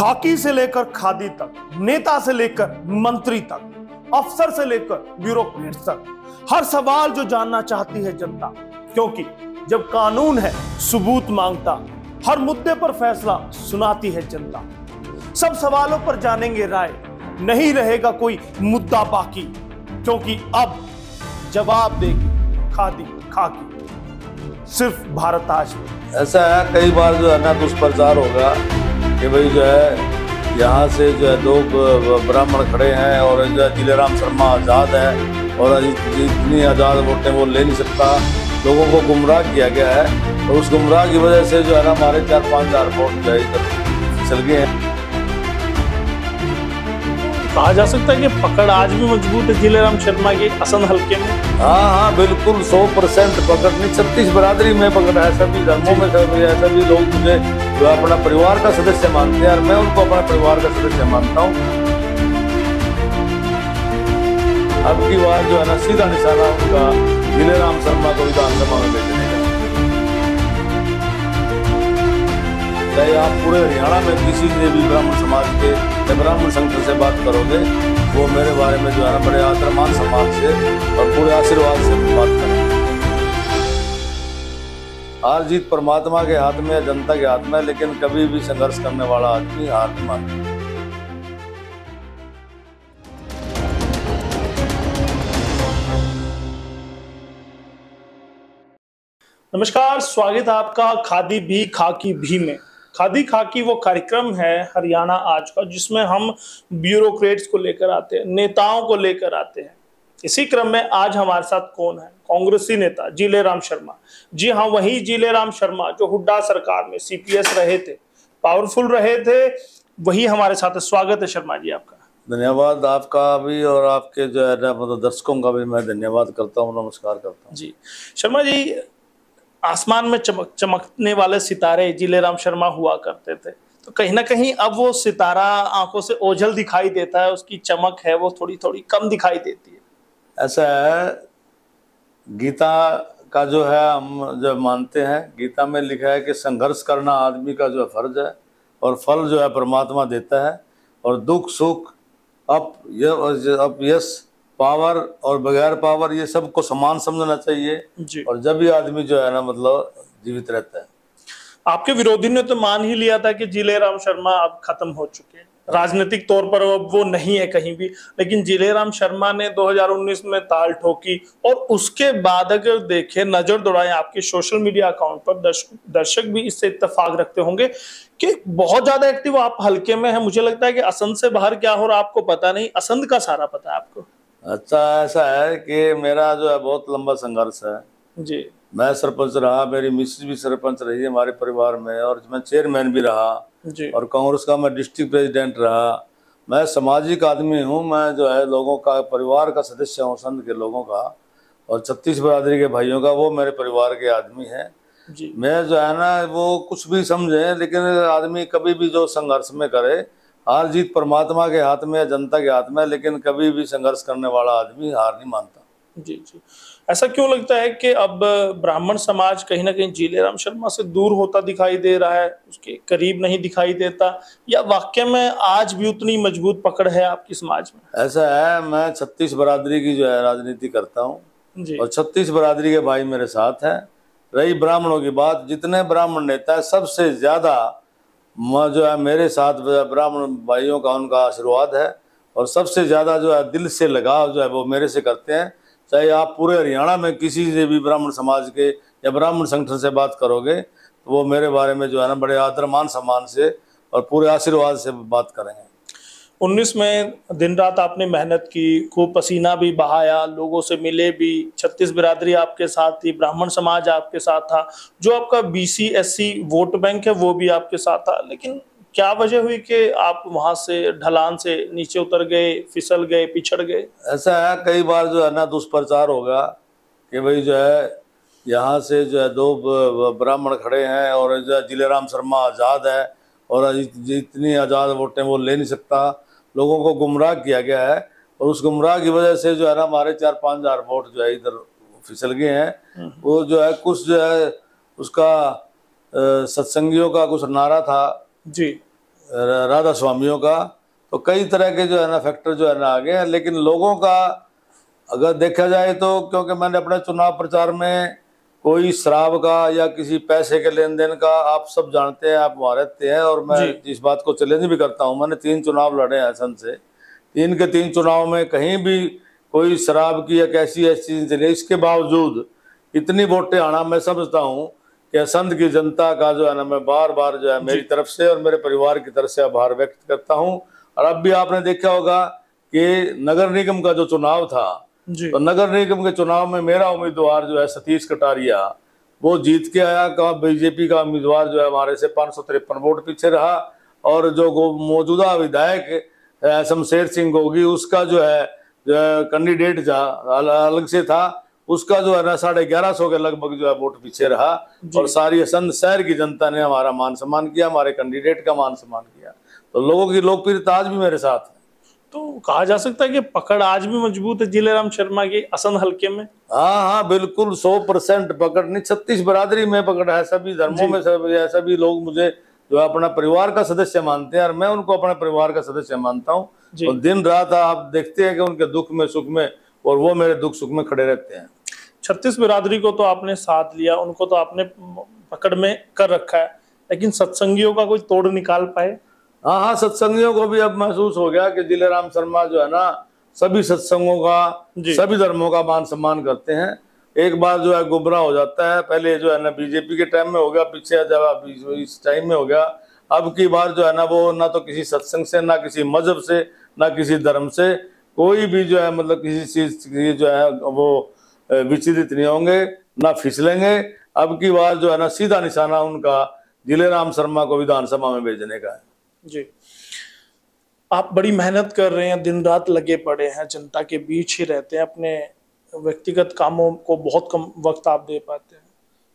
खाकी से लेकर खादी तक, नेता से लेकर मंत्री तक, अफसर से लेकर ब्यूरोक्रेट तक, हर सवाल जो जानना चाहती है जनता, क्योंकि जब कानून है सबूत मांगता, हर मुद्दे पर फैसला सुनाती है जनता। सब सवालों पर जानेंगे राय, नहीं रहेगा कोई मुद्दा बाकी, क्योंकि अब जवाब देगी खादी खाकी, सिर्फ भारत आज में। ऐसा है कई बार जो है ना दुष्प्रचार होगा कि भाई जो है यहाँ से जो है दो ब्राह्मण खड़े हैं और जो है जिलेराम शर्मा आज़ाद है और जितनी आज़ाद वोटें वो ले नहीं सकता। लोगों को गुमराह किया गया है और उस गुमराह की वजह से जो है ना हमारे 4-5 हज़ार वोट जो है इधर चल गए हैं। कहा जा सकता है कि पकड़ आज भी मजबूत है जिलेराम शर्मा के असंध हल्के में। हाँ, बिल्कुल 100% पकड़ नहीं। 36 बरादरी में पकड़ है, सभी धर्मों में सभी लोग मुझे जो अपना परिवार का सदस्य मानते हैं और मैं उनको अपना परिवार का सदस्य मानता हूँ। अब की बार जो है ना सीधा निशाना उनका जिलेराम शर्मा को विधानसभा में भेजने का। चाहे आप पूरे हरियाणा में किसी से भी ब्राह्मण समाज के या ब्राह्मण संगठन से बात करोगे, वो मेरे बारे में जो है ना बड़े आदर मान सम्मान से और पूरे आशीर्वाद से बात करेंगे। हार जीत परमात्मा के हाथ में, जनता के हाथ में, लेकिन कभी भी संघर्ष करने वाला आदमी हार नहीं मानता। नमस्कार, स्वागत है आपका खादी भी खाकी भी में। खादी खाकी वो कार्यक्रम है हरियाणा आज का, जिसमें हम ब्यूरोक्रेट्स को लेकर आते हैं, नेताओं को लेकर आते हैं। इसी क्रम में आज हमारे साथ कौन है? कांग्रेसी नेता जिलेराम शर्मा। जी हाँ, वही जिलेराम शर्मा जो हुड्डा सरकार में सीपीएस रहे थे, पावरफुल रहे थे, वही हमारे साथ है। स्वागत है शर्मा जी आपका। धन्यवाद आपका भी और आपके जो है ना मतलब दर्शकों का भी मैं धन्यवाद करता हूँ, नमस्कार करता हूँ। जी शर्मा जी, आसमान में चमकने वाले सितारे जिलेराम शर्मा हुआ करते थे, तो कहीं ना कहीं अब वो सितारा आंखों से ओझल दिखाई देता है, उसकी चमक है वो थोड़ी थोड़ी कम दिखाई देती है। ऐसा है, गीता का जो है हम जब मानते हैं, गीता में लिखा है कि संघर्ष करना आदमी का जो है फर्ज है और फल जो है परमात्मा देता है। और दुख सुख यश पावर और बगैर पावर ये सब को समान समझना चाहिए और जब भी आदमी जो है ना मतलब जीवित रहता है। आपके विरोधी ने तो मान ही लिया था कि जिलेराम शर्मा अब खत्म हो चुके हैं, राजनीतिक तौर पर अब वो नहीं है कहीं भी, लेकिन जिलेराम शर्मा ने 2019 में ताल ठोकी और उसके बाद अगर देखें, नजर दौड़ाएं आपके सोशल मीडिया अकाउंट पर, दर्शक भी इससे इत्तेफाक रखते होंगे कि बहुत ज्यादा एक्टिव आप हल्के में है। मुझे लगता है कि असंध से बाहर क्या हो रहा आपको पता नहीं, असंध का सारा पता है आपको। अच्छा, ऐसा है कि मेरा जो है बहुत लंबा संघर्ष है जी। मैं सरपंच रहा, मेरी मिसेज भी सरपंच रही है हमारे परिवार में, और मैं चेयरमैन भी रहा जी। और कांग्रेस का मैं डिस्ट्रिक्ट प्रेसिडेंट रहा। मैं सामाजिक आदमी हूँ, मैं जो है लोगों का परिवार का सदस्य हूँ, संघ के लोगों का, और 36 बरादरी के भाइयों का, वो मेरे परिवार के आदमी हैं। मैं जो है ना वो कुछ भी समझे, लेकिन आदमी कभी भी जो संघर्ष में करे, हार जीत परमात्मा के हाथ में, जनता के हाथ में, लेकिन कभी भी संघर्ष करने वाला आदमी हार नहीं मानता। जी जी। ऐसा क्यों लगता है कि अब ब्राह्मण समाज कहीं ना कहीं जिलेराम शर्मा से दूर होता दिखाई दे रहा है, उसके करीब नहीं दिखाई देता, या वाकई में आज भी उतनी मजबूत पकड़ है आपकी समाज में? ऐसा है, मैं 36 बरादरी की जो है राजनीति करता हूँ और 36 बरादरी के भाई मेरे साथ हैं। रही ब्राह्मणों की बात, जितने ब्राह्मण नेता है सबसे ज्यादा जो है मेरे साथ ब्राह्मण भाइयों का उनका आशीर्वाद है और सबसे ज्यादा जो है दिल से लगाव जो है वो मेरे से करते हैं। चाहे आप पूरे हरियाणा में किसी से भी ब्राह्मण समाज के या ब्राह्मण संगठन से बात करोगे, तो वो मेरे बारे में जो है ना बड़े आदर मान सम्मान से और पूरे आशीर्वाद से बात करेंगे। 19 में दिन रात आपने मेहनत की, खूब पसीना भी बहाया, लोगों से मिले भी, 36 बिरादरी आपके साथ थी, ब्राह्मण समाज आपके साथ था, जो आपका BC SC वोट बैंक है वो भी आपके साथ था, लेकिन क्या वजह हुई कि आप वहां से ढलान से नीचे उतर गए, फिसल गए, पिछड़ गए? ऐसा है, कई बार जो है ना दुष्प्रचार होगा कि भाई जो है यहाँ से जो है दो ब्राह्मण खड़े हैं और जो है जिलेराम शर्मा आज़ाद है और जितनी आज़ाद वोटें वो ले नहीं सकता। लोगों को गुमराह किया गया है और उस गुमराह की वजह से जो है ना हमारे 4-5 हज़ार वोट जो है इधर फिसल गए हैं। वो जो है कुछ जो है उसका सत्संगियों का कुछ नारा था जी, राधा स्वामियों का, तो कई तरह के जो है ना फैक्टर जो है ना आ गए हैं। लेकिन लोगों का अगर देखा जाए तो, क्योंकि मैंने अपने चुनाव प्रचार में कोई शराब का या किसी पैसे के लेन देन का, आप सब जानते हैं, आप वहाँ रहते हैं, और मैं इस बात को चैलेंज भी करता हूँ। मैंने 3 चुनाव लड़े हैं सन से, 3 के 3 चुनाव में कहीं भी कोई शराब की या कैसी ऐसी चीज नहीं। इसके बावजूद इतनी वोटें आना, मैं समझता हूँ कि असंध की जनता का जो है ना, मैं बार बार जो है मेरी तरफ से और मेरे परिवार की तरफ से आभार व्यक्त करता हूँ। और अब भी आपने देखा होगा कि नगर निगम का जो चुनाव था, तो नगर निगम के चुनाव में मेरा उम्मीदवार जो है सतीश कटारिया, वो जीत के आया। का बीजेपी का उम्मीदवार जो है हमारे से 553 वोट पीछे रहा। और जो मौजूदा विधायक शमशेर सिंह गोगी, उसका जो है कैंडिडेट अलग से था, उसका जो है ना 1150 के लगभग जो है वोट पीछे रहा। और सारी असंध शहर की जनता ने हमारा मान सम्मान किया, हमारे कैंडिडेट का मान सम्मान किया। तो लोगों की लोकप्रियता आज भी मेरे साथ है। तो कहा जा सकता है कि पकड़ आज भी मजबूत है जिलेराम शर्मा की असंध हल्के में? हाँ, बिल्कुल 100% पकड़ नहीं, 36 बरादरी में पकड़ है, सभी धर्मों में सभी लोग मुझे जो अपना परिवार का सदस्य मानते हैं, और मैं उनको अपना परिवार का सदस्य मानता हूँ। तो दिन रात आप देखते हैं कि उनके दुख में सुख में, और वो मेरे दुख सुख में खड़े रहते हैं। 36 बिरादरी को तो आपने साथ लिया, उनको तो आपने पकड़ में कर रखा है, लेकिन सत्संगियों का कोई तोड़ निकाल पाए? हाँ, सत्संगियों को भी अब महसूस हो गया कि जिलेराम शर्मा जो है ना सभी सत्संगों का, सभी धर्मों का मान सम्मान करते हैं। एक बार जो है गुमराह हो जाता है, पहले जो है ना बीजेपी के टाइम में हो गया, पीछे जब इस टाइम में हो गया। अब की बार जो है ना वो ना तो किसी सत्संग से, ना किसी मजहब से, ना किसी धर्म से, कोई भी जो है मतलब किसी चीज की जो है वो विचलित नहीं होंगे, ना फिसलेंगे। अब की बार जो है ना सीधा निशाना उनका जिलेराम शर्मा को विधानसभा में भेजने का है। जी, आप बड़ी मेहनत कर रहे हैं, दिन रात लगे पड़े हैं, जनता के बीच ही रहते हैं, अपने व्यक्तिगत कामों को बहुत कम वक्त आप दे पाते हैं।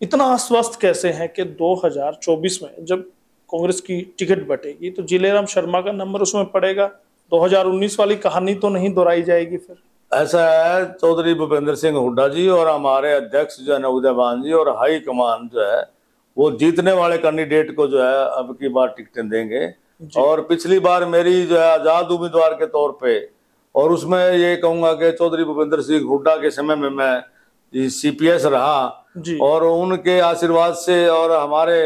इतना आश्वस्त कैसे हैं कि 2024 में जब कांग्रेस की टिकट बटेगी तो जिलेराम शर्मा का नंबर उसमें पड़ेगा? 2019 वाली कहानी तो नहीं दोहराई जाएगी फिर? ऐसा है, चौधरी भूपेंद्र सिंह हुड्डा जी और हमारे अध्यक्ष जो है ना उदयभान जी और हाई कमान जो है वो जीतने वाले कैंडिडेट को जो है अब की बार टिकटें देंगे। और पिछली बार मेरी जो है आजाद उम्मीदवार के तौर पे, और उसमें ये कहूंगा कि चौधरी भूपेंद्र सिंह हुड्डा के समय में मैं CPS रहा, और उनके आशीर्वाद से और हमारे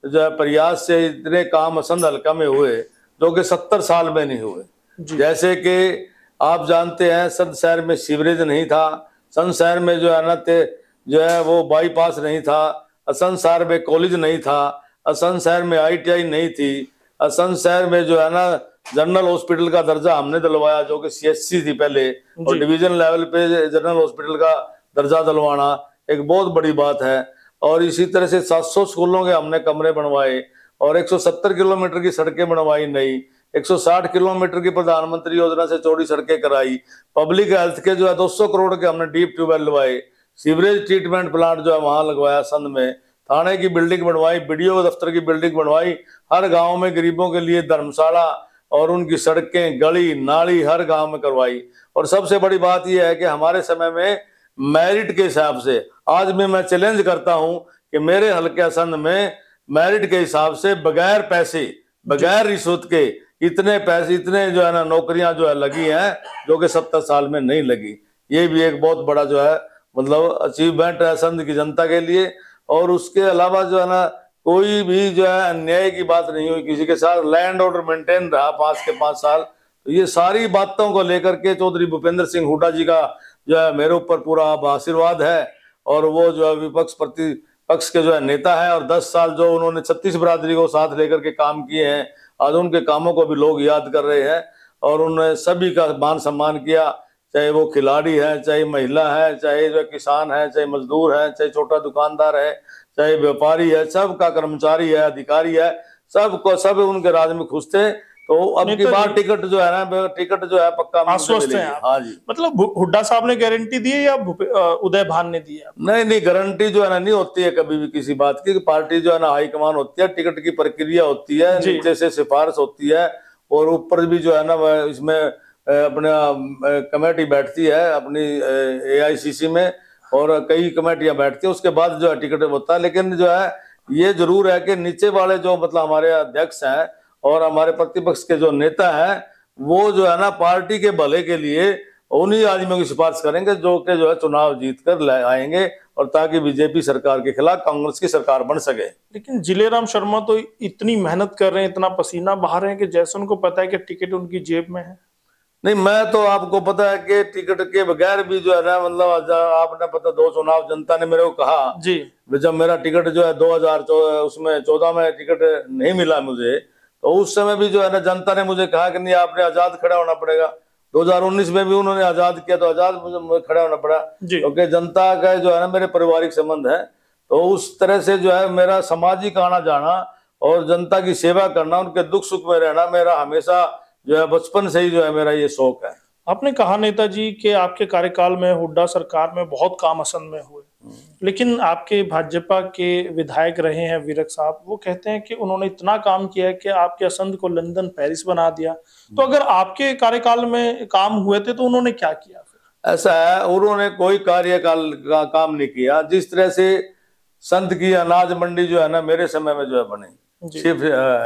जो है प्रयास से इतने काम असंध हल्का में हुए जो कि 70 साल में नहीं हुए। जैसे कि आप जानते हैं, संत शहर में सीवरेज नहीं था, संत शहर में जो है ना जो है वो बाईपास नहीं था, असंध शहर में कॉलेज नहीं था, असंध शहर में ITI नहीं थी, असंध शहर में जो है ना जनरल हॉस्पिटल का दर्जा हमने दिलवाया जो कि CHC थी पहले, और डिवीजन लेवल पे जनरल हॉस्पिटल का दर्जा दिलवाना एक बहुत बड़ी बात है। और इसी तरह से 700 स्कूलों के हमने कमरे बनवाए, और 170 किलोमीटर की सड़कें बनवाई नई, 160 किलोमीटर की प्रधानमंत्री योजना से चौड़ी सड़कें कराई, पब्लिक हेल्थ के जो है 200 करोड़ के हमने डीप ट्यूबवेल लगवाए, सीवरेज ट्रीटमेंट प्लांट जो है वहां लगवाया संध में, थाने की बिल्डिंग बनवाई, BDO दफ्तर की बिल्डिंग बनवाई, हर गांव में गरीबों के लिए धर्मशाला और उनकी सड़कें, गली नाली हर गांव में करवाई। और सबसे बड़ी बात यह है कि हमारे समय में मेरिट के हिसाब से, आज भी मैं चैलेंज करता हूं कि मेरे हल्के संध में मेरिट के हिसाब से बगैर पैसे, बगैर रिश्वत के इतने पैसे, इतने जो है ना नौकरियां जो है लगी हैं जो कि 70 साल में नहीं लगी। ये भी एक बहुत बड़ा जो है मतलब अचीवमेंट है संध की जनता के लिए। और उसके अलावा जो है ना कोई भी जो है अन्याय की बात नहीं हुई किसी के साथ, लैंड ऑर्डर मेंटेन रहा 5 के 5 साल। तो ये सारी बातों को लेकर के चौधरी भूपेंद्र सिंह हुड्डा जी का जो है मेरे ऊपर पूरा आशीर्वाद है, और वो जो है विपक्ष प्रतिपक्ष के जो है नेता है, और 10 साल जो उन्होंने 36 बरादरी को साथ लेकर के काम किए हैं, आज उनके कामों को भी लोग याद कर रहे हैं, और उन्होंने सभी का मान सम्मान किया, चाहे वो खिलाड़ी है, चाहे महिला है, चाहे जो किसान है, चाहे मजदूर है, चाहे छोटा दुकानदार है, चाहे व्यापारी है, सबका कर्मचारी है, अधिकारी है, सबको सब उनके राज में खुश थे। तो अब की बार टिकट जो है ना, टिकट जो है पक्का आश्वस्त है। हाँ जी, मतलब हुड्डा साहब ने गारंटी दी है या उदयभान ने दी है? नहीं, गारंटी जो है ना नहीं होती है कभी भी किसी बात की। पार्टी जो है ना हाईकमान होती है, टिकट की प्रक्रिया होती है, नीचे से सिफारिश होती है, और ऊपर भी जो है ना इसमें अपना कमेटी बैठती है अपनी AICC में, और कई कमेटियां बैठती है, उसके बाद जो है टिकट होता है। लेकिन जो है ये जरूर है कि नीचे वाले जो मतलब हमारे अध्यक्ष हैं और हमारे प्रतिपक्ष के जो नेता हैं वो जो है ना पार्टी के भले के लिए उन्हीं आदमियों की सिफारिश करेंगे जो कि जो है चुनाव जीत कर आएंगे, और ताकि बीजेपी सरकार के खिलाफ कांग्रेस की सरकार बन सके। लेकिन जिलेराम शर्मा तो इतनी मेहनत कर रहे हैं, इतना पसीना बहा रहे हैं कि जैसे उनको पता है कि टिकट उनकी जेब में है। नहीं, मैं तो आपको पता है कि टिकट के बगैर भी जो है ना, मतलब आपने पता 2 चुनाव जनता ने मेरे को कहा जी, जब मेरा टिकट जो है 2014 में टिकट नहीं मिला मुझे, तो उस समय भी जो है ना जनता ने मुझे कहा कि नहीं आपने आजाद खड़ा होना पड़ेगा। 2019 में भी उन्होंने आजाद किया तो आजाद मुझे खड़ा होना पड़ा, क्योंकि जनता का जो है ना मेरे पारिवारिक संबंध है। तो उस तरह से जो है मेरा सामाजिक आना जाना और जनता की सेवा करना, उनके दुख सुख में रहना मेरा हमेशा जो है बचपन से ही जो है मेरा ये शौक है। आपने कहा नेताजी कि आपके कार्यकाल में हुड्डा सरकार में बहुत काम असंध में हुए, लेकिन आपके भाजपा के विधायक रहे हैं विरक साहब, वो कहते हैं कि उन्होंने इतना काम किया है कि आपके असंध को लंदन पेरिस बना दिया। तो अगर आपके कार्यकाल में काम हुए थे तो उन्होंने क्या किया फिर? ऐसा है, उन्होंने कोई कार्यकाल का काम नहीं किया। जिस तरह से संत की अनाज मंडी जो है ना मेरे समय में जो है बनी, सिर्फ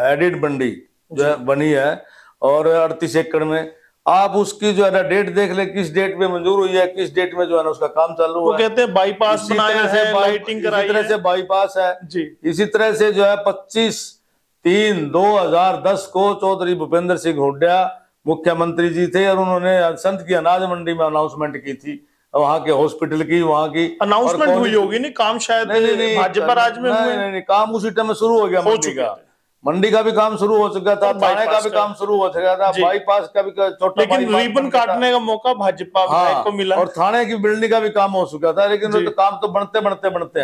एडिड मंडी जो है बनी है और 38 एकड़ में, आप उसकी जो है ना डेट देख ले, किस डेट में मंजूर हुई है, किस डेट में जो है ना उसका काम चालू हुआ है। कहते हैं बाईपास बनाया है, लाइटिंग कराई है, इसी तरह से बाईपास है जी। इसी तरह से जो है 25/3/2010 को चौधरी भूपेंद्र सिंह हुड्डा मुख्यमंत्री जी थे और उन्होंने संत की अनाज मंडी में अनाउंसमेंट की थी, वहां के हॉस्पिटल की, वहां की अनाउंसमेंट हुई होगी। नहीं काम शायद भाजपा राज में हुए। नहीं, काम उसी टाइम में शुरू हो गया। मंडी का भी काम शुरू हो चुका था, थाने का भी काम शुरू हो चुका था, बाईपास का भी छोटा, लेकिन रिबन काटने का मौका भाजपा को मिला, और थाने की बिल्डिंग का भी काम हो चुका था, लेकिन तो काम तो बनते हैं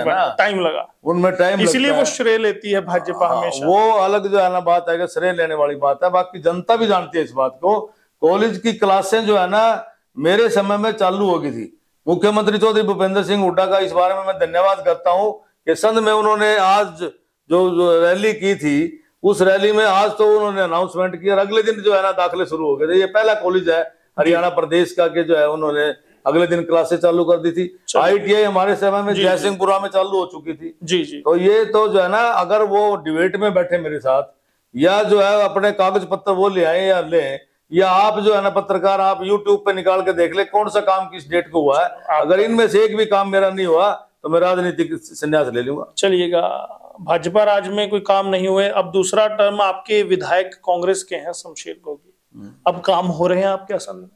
ना, टाइम लगा, उनमें टाइम, इसलिए वो श्रेय लेती है भाजपा हमेशा। वो अलग जो है ना बात है, श्रेय लेने वाली बात है। बाकी जनता भी जानती है इस बात को। कॉलेज की क्लासें जो है ना मेरे समय में चालू हो गई थी। मुख्यमंत्री चौधरी भूपेंद्र सिंह हुड्डा का इस बारे में मैं धन्यवाद करता हूँ कि संघ में उन्होंने आज जो रैली की थी, उस रैली में आज तो उन्होंने अनाउंसमेंट किया और अगले दिन जो है ना दाखिले शुरू हो गए थे। ये पहला कॉलेज है हरियाणा प्रदेश का कि जो है उन्होंने अगले दिन क्लासेस चालू कर दी थी। ITI हमारे समय में जयसिंहपुरा में चालू हो चुकी थी। जी जी। तो ये तो जो है ना, अगर वो डिबेट में बैठे मेरे साथ या जो है अपने कागज पत्र वो ले आए या ले, या आप जो है ना पत्रकार आप YouTube पे निकाल के देख ले कौन सा काम किस डेट को हुआ है। अगर इनमें से एक भी काम मेरा नहीं हुआ तो मैं राजनीतिक संन्यास ले लूंगा। चलिएगा, भाजपा राज में कोई काम नहीं हुए, अब दूसरा टर्म आपके विधायक कांग्रेस के हैं शमशेर गोगी, अब काम हो रहे हैं आपके असम में।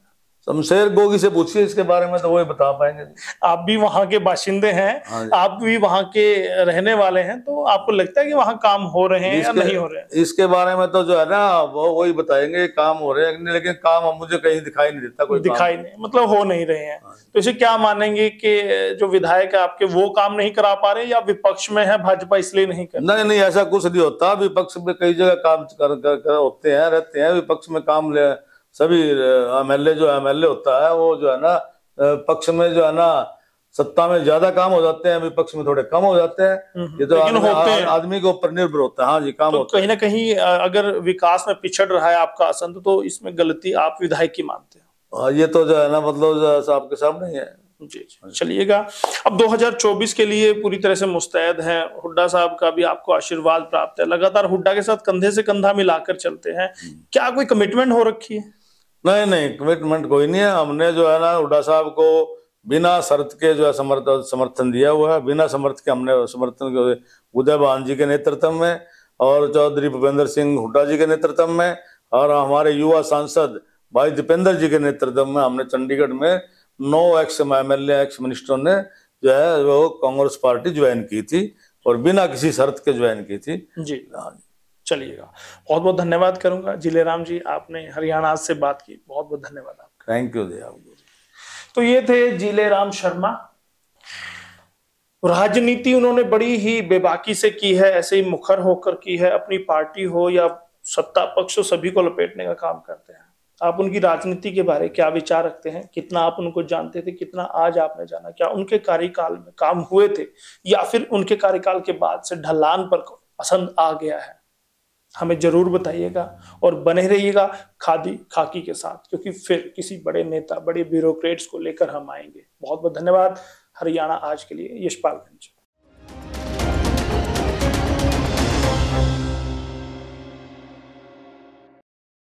शमशेर गोगी से पूछिए इसके बारे में, तो वही बता पाएंगे। आप भी वहां के बाशिंदे हैं, आप भी वहां के रहने वाले हैं, तो आपको लगता है कि वहां काम हो रहे हैं या नहीं हो रहे हैं? इसके बारे में तो जो है ना वो वही बताएंगे काम हो रहे हैं, लेकिन काम मुझे कहीं दिखाई नहीं देता, कोई दिखाई नहीं, मतलब हो नहीं रहे हैं। तो इसे क्या मानेंगे कि जो विधायक है आपके वो काम नहीं करा पा रहे, या विपक्ष में है भाजपा इसलिए नहीं कर? नहीं, ऐसा कुछ नहीं होता। विपक्ष में कई जगह काम कर होते हैं, रहते हैं। विपक्ष में काम सभी MLA जो MLA होता है वो जो है ना पक्ष में जो है ना सत्ता में ज्यादा काम हो जाते हैं, विपक्ष में थोड़े कम हो जाते हैं। ये तो आदमी के ऊपर निर्भर होता है। हाँ जी, काम तो होता है। कहीं ना कहीं अगर विकास में पिछड़ रहा है आपका असंत, तो इसमें गलती आप विधायक की मानते हैं? ये तो जो है ना मतलब आपके सामने ही है। जी। चलिएगा, अब 2024 के लिए पूरी तरह से मुस्तैद हैं। हुड्डा साहब का भी आपको आशीर्वाद प्राप्त है, लगातार हुड्डा के साथ कंधे से कंधा मिलाकर चलते हैं। क्या कोई कमिटमेंट हो रखी है? नहीं, कमिटमेंट कोई नहीं है। हमने जो है ना हुड्डा साहब को बिना शर्त के जो है समर्थन दिया हुआ है। बिना समर्थ के हमने समर्थन उदय भान जी के नेतृत्व में और चौधरी भूपेंद्र सिंह हुड्डा जी के नेतृत्व में और हमारे युवा सांसद भाई दीपेंद्र जी के नेतृत्व में हमने चंडीगढ़ में 9 एक्स MLA एक्स मिनिस्टरों ने जो है वो कांग्रेस पार्टी ज्वाइन की थी और बिना किसी शर्त के ज्वाइन की थी। जी। चलिएगा, बहुत बहुत धन्यवाद करूंगा जिलेराम जी, आपने हरियाणा आज से बात की, बहुत बहुत धन्यवाद आपका। Thank you. तो ये थे जिलेराम शर्मा। राजनीति उन्होंने बड़ी ही बेबाकी से की है, ऐसे ही मुखर होकर की है। अपनी पार्टी हो या सत्ता पक्ष हो, सभी को लपेटने का काम करते हैं। आप उनकी राजनीति के बारे में क्या विचार रखते हैं? कितना आप उनको जानते थे, कितना आज आपने जाना? क्या उनके कार्यकाल में काम हुए थे या फिर उनके कार्यकाल के बाद से ढलान पर पसंद आ गया है? हमें जरूर बताइएगा और बने रहिएगा खादी खाकी के साथ, क्योंकि फिर किसी बड़े नेता, बड़े ब्यूरोक्रेट्स को लेकर हम आएंगे। बहुत बहुत धन्यवाद। हरियाणा आज के लिए यशपाल गंज।